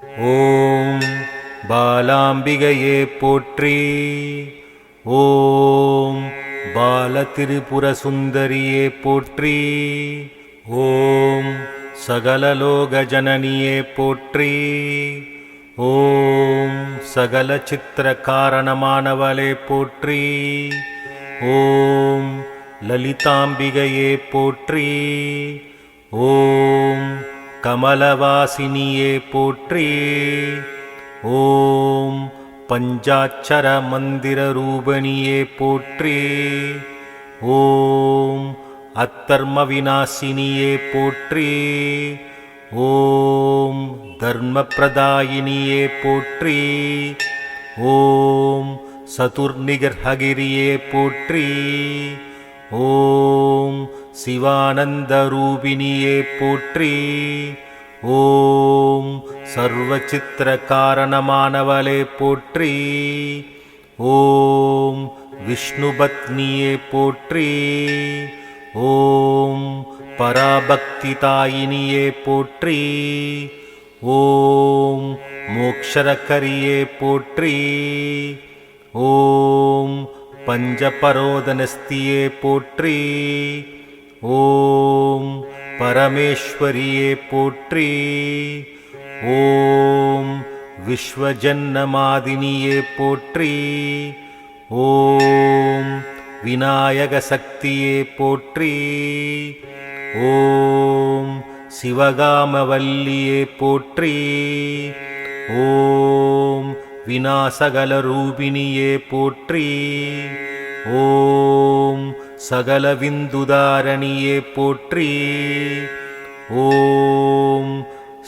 ஓம் பாலாம்பிகையே போற்றி. ஓம் பாலதிரிபுர சுந்தரியே போற்றி. ஓம் சகலலோக ஜனனியே போற்றி. ஓம் சகல சித்திர காரணமானவளே போற்றி. ஓம் லலிதாம்பிகையே போற்றி. ஓம் கமலவாசினியே போற்றி. ஓம் பஞ்சாட்சர மந்திர ரூபணியே போற்றி. ஓம் அத்தர்ம விநாசினியே போற்றி. ஓம் தர்ம பிரதாயினியே போற்றி. ஓம் சதுர்நிகர்ஹகிரியே போற்றி. ஓம் சிவானந்த ரூபிணியே போற்றி. ஓம் சர்வசித்திர காரணமானவளே போற்றி. ஓம் விஷ்ணுபத்னியே போற்றி. ஓம் பராபக்தி தாயினியே போற்றி. ஓம் மோக்ஷரக்கரியே போற்றி. ஓம் பஞ்சபரோதனஸ்தியே போற்றி. ஓம் பரமேஸ்வரியே போற்றி. ஓம் விஸ்வஜன்னமாதினியே போற்றி. ஓம் விநாயக சக்தியே போற்றி. ஓம் சிவகாமவல்லியே போற்றி. ஓம் விநாசகல ரூபிணியே போற்றி. ஓம் சகல விந்துதாரணியே போற்றி. ஓம்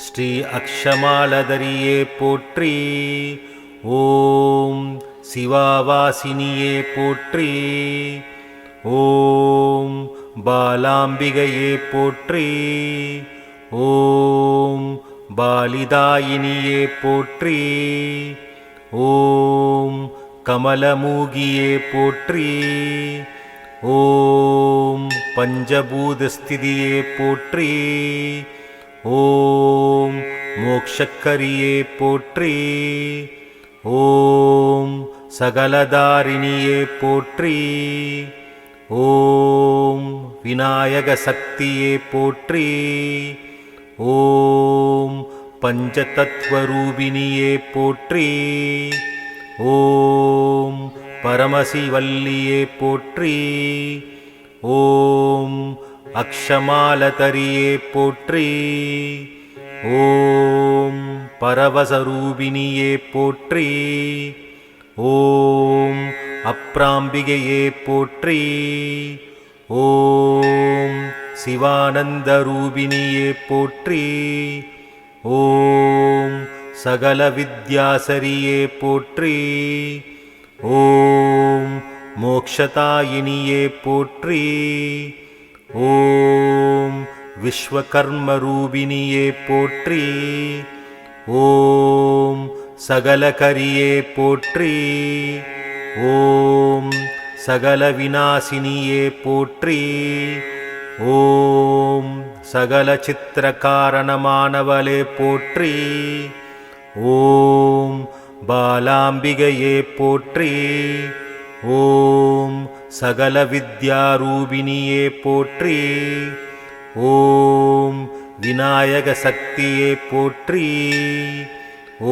ஸ்ரீ அக்ஷமாலதரியே போற்றி. ஓம் சிவாவாசினியே போற்றி. ஓம் பாலாம்பிகையே போற்றி. ஓம் பாலிதாயினியே போற்றி. ஓம் கமலமூகியே போற்றி. ஓம் பஞ்சபூதஸ்திதியே போற்றி. ஓம் மோக்ஷக்கரியே போற்றி. ஓம் சகலதாரிணியே போற்றி. ஓம் விநாயக சக்தியே போற்றி. ஓம் பஞ்சதத்வரூபிணியே போற்றி. ஓம் பரமசிவல்லியே போற்றி. ஓம் அக்ஷமாலதரியே போற்றி. ஓம் பரவசரூபிணியே போற்றி. ஓம் அப்ராம்பிகையே போற்றி. ஓம் சிவானந்த ரூபிணியே போற்றி. ஓம் சகல வித்யாசரியே போற்றி. ஓம் மோக்ஷதாயினியே போற்றி. ஓம் விஸ்வகர்ம ரூபிணியே போற்றி. ஓம் சகலகரியே போற்றி. ஓம் சகல விநாசினியே போற்றி. ஓம் சகல சித்திர காரணமானவளே போற்றி. ஓம் பாலாம்பிகையே போற்றி. ஓம் சகல வித்யாரூபிணியே போற்றி. ஓம் விநாயக சக்தியே போற்றி.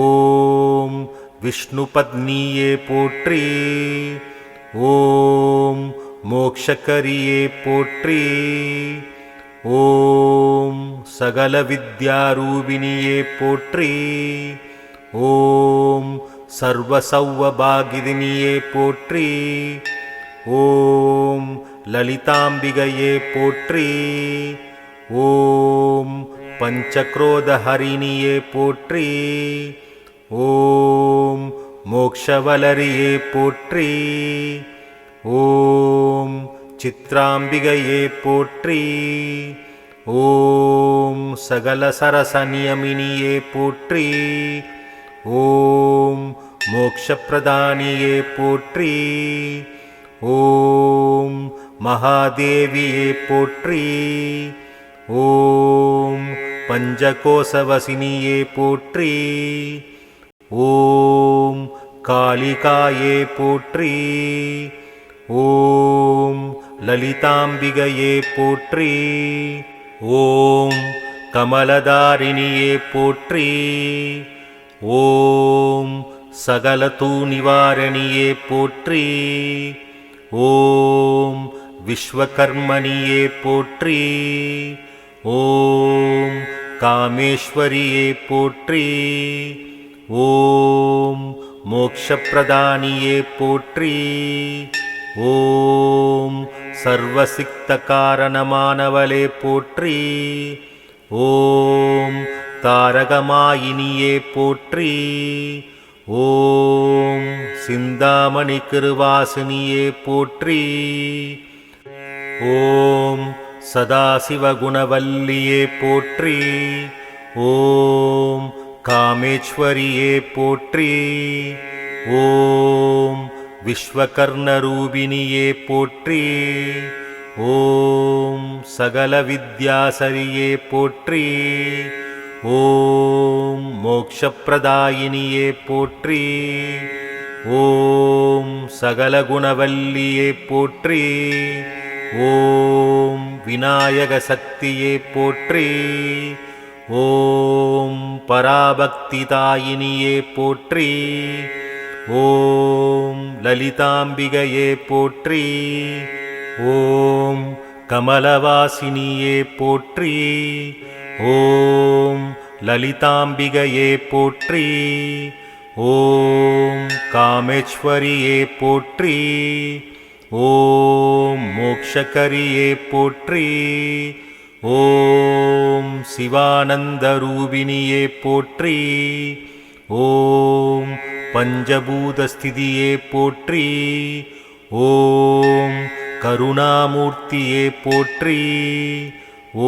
ஓம் விஷ்ணுபத்னியே போற்றி. ஓம் மோக்ஷகரியே போற்றி. ஓம் சகல வித்யாரூபிணியே போற்றி. ஓம் சர்வசௌவபாகிதினியே போற்றி. ஓம் லலிதாம்பிகையே போற்றி. ஓம் பஞ்சக்ரோதஹரிணியே போற்றி. ஓம் மோக்ஷவலரியே போற்றி. ஓம் சித்ராம்பிகையே போற்றி. ஓம் சகல சரசநியமினியே போற்றி. ஓம் மோக்ஷப்பிரதானியே போற்றி. ஓம் மகாதேவியே போற்றி. ஓம் பஞ்சகோசவசினியே போற்றி. ஓம் காளிகாயே போற்றி. ஓம் லலிதாம்பிகையே போற்றி. ஓம் கமலதாரிணியே போற்றி. ஓம் சகலதூ நிவாரணியே போற்றி. ஓம் விஸ்வகர்மணியே போற்றி. ஓம் காமேஸ்வரியே போற்றி. ஓம் மோக்ஷப்பிரதானியே போற்றி. ஓம் சர்வசிக்த காரணமானவளே போற்றி. ஓம் தாரகமாயினியே போற்றி. ஓம் சிந்தாமணி கிருவாசினியே போற்றி. ஓம் சதாசிவகுணவல்லியே போற்றி. ஓம் காமேஸ்வரியே போற்றி. ஓம் விஸ்வகர்ணரூபிணியே போற்றி. ஓம் சகல வித்யாசரியே போற்றி. ஓம் மோக்ஷப்பிரதாயினியே போற்றி. ஓம் சகலகுணவல்லியே போற்றி. ஓம் விநாயக சக்தியே போற்றி. ஓம் பராபக்திதாயினியே போற்றி. ஓம் லலிதாம்பிகையே போற்றி. ஓம் கமலவாசினியே போற்றி. ஓம் லலிதாம்பிகையே போற்றி. ஓம் காமேஸ்வரியே போற்றி. ஓம் மோக்ஷகரியே போற்றி. ஓம் சிவானந்தரூபிணியே போற்றி. ஓம் பஞ்சபூதஸ்திதியே போற்றி. ஓம் கருணாமூர்த்தியே போற்றி.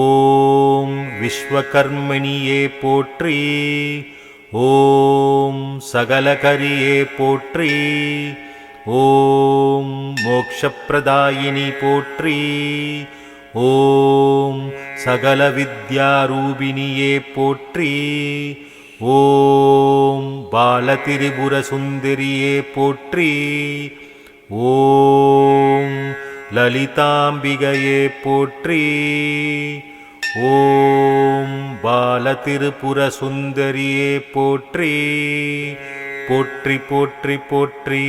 ஓம் விஸ்வகர்மணியே போற்றி. ஓம் சகலகரியே போற்றி. ஓம் மோக்ஷப்பிரதாயினி போற்றி. ஓம் சகல வித்யாரூபிணியே போற்றி. ஓம் பாலதிரிபுர சுந்தரியே போற்றி. ஓம் லலிதாம்பிகையே போற்றி. ஓம் பாலதிரிபுர சுந்தரியே போற்றி. போற்றி போற்றி போற்றி.